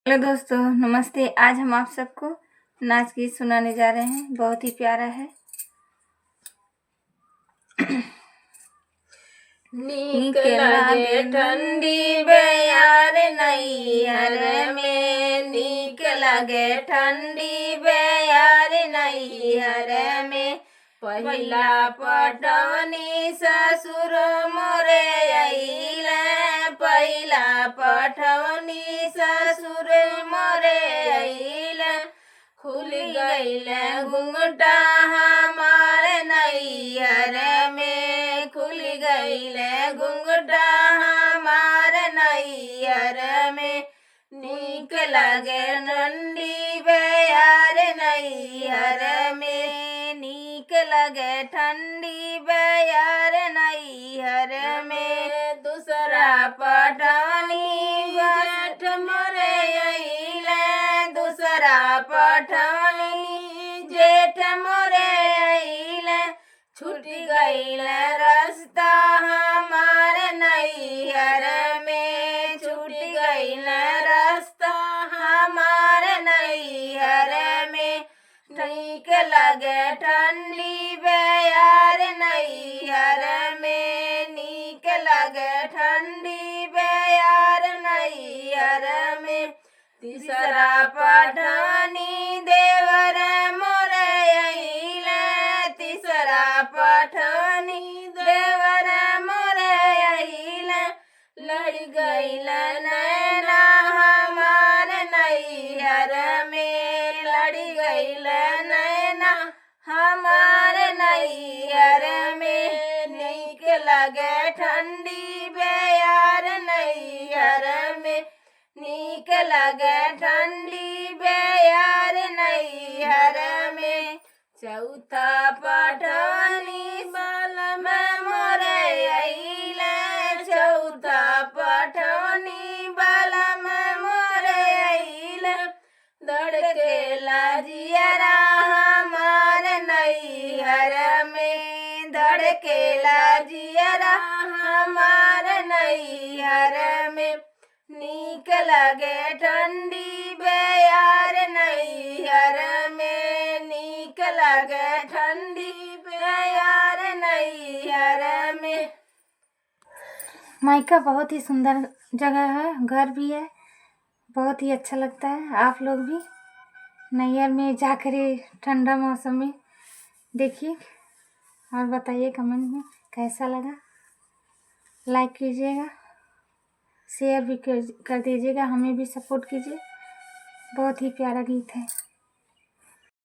Hello दोस्तों, नमस्ते। आज हम आप सबको नाच गीत सुनाने जा रहे हैं। बहुत ही प्यारा है। नीक लगे ठंडी बयार नैहर में, नीक लगे ठंडी बयार नैहर में। पहिला पटवनी ससुर मोरे अइले, पहिला पटवनी ससुर मोरे अइले। खुल गइले घुंघटा हमार नैहर में, खुल गइले घुंघटा हमार नैहर में। नीक लगे ठंडी बयार नैहर में, नीक लगे ठंडी बयार नैहर में। दूसरा पटवनी जेठ मोरे अइले, दूसरा पटवनी जेठ मोरे अइले। छूट गइले रास्ता हमार नैहर में, छूट गइले रास्ता हमार नैहर में। नीक लगे ठंडी बयार नैहर में, नीक लगे ठंडी बयार नैहर में। तीसरा पटवनी देवर मोरे अइले, तीसरा पटवनी देवर मोरे अइले। लड़ गइले नैना हमार नैहर में, लड़ गइले नैना हमार नैहर में। नीक लगे ठंडी बयार नैहर में, नीक लगे ठंडी बयार नैहर में। चौथा पटवनी बलम मोरे अइले, चौथा पटवनी बलम मोरे अइले। धड़केला जियरा हमार नैहर में, धड़केला जियरा हमार नैहर में। नीक लगे ठंडी बयार नैहर में, नीक लगे ठंडी बयार नैहर में। मायका बहुत ही सुंदर जगह है, घर भी है, बहुत ही अच्छा लगता है। आप लोग भी नैहर में जाकर ठंडा मौसम में देखिए और बताइए कमेंट में कैसा लगा। लाइक कीजिएगा, शेयर भी कर दीजिएगा, हमें भी सपोर्ट कीजिए। बहुत ही प्यारा गीत है।